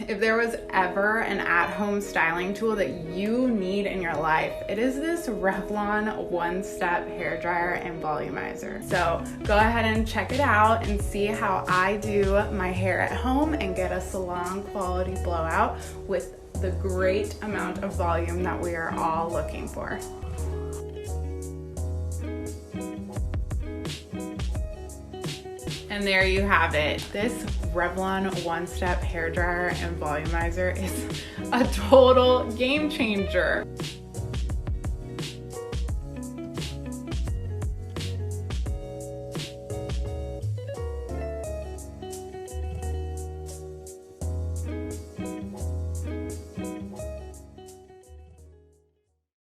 if there was ever an at-home styling tool that you need in your life, it is this Revlon one-step hair dryer and volumizer. So go ahead and check it out and see how I do my hair at home and get a salon quality blowout with the great amount of volume that we are all looking for. And there you have it. This Revlon one-step hair dryer and volumizer is a total game changer.